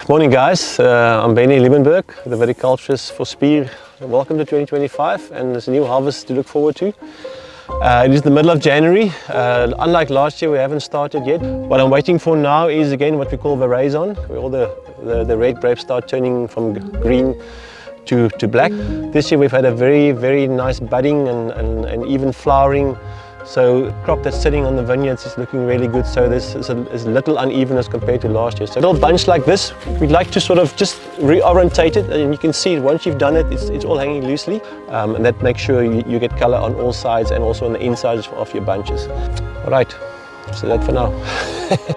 Morning guys, I'm Bennie the viticulturist for Spier. Welcome to 2025 and there's a new harvest to look forward to. It is the middle of January. Unlike last year, we haven't started yet. What I'm waiting for now is again what we call veraison, where all the red grapes start turning from green to black. This year we've had a very nice budding and even flowering. So the crop that's sitting on the vineyards is looking really good. So there's a little unevenness compared to last year. So a little bunch like this, we'd like to sort of just reorientate it, and you can see once you've done it, it's all hanging loosely, and that makes sure you get color on all sides and also on the insides of your bunches. All right, so that for now.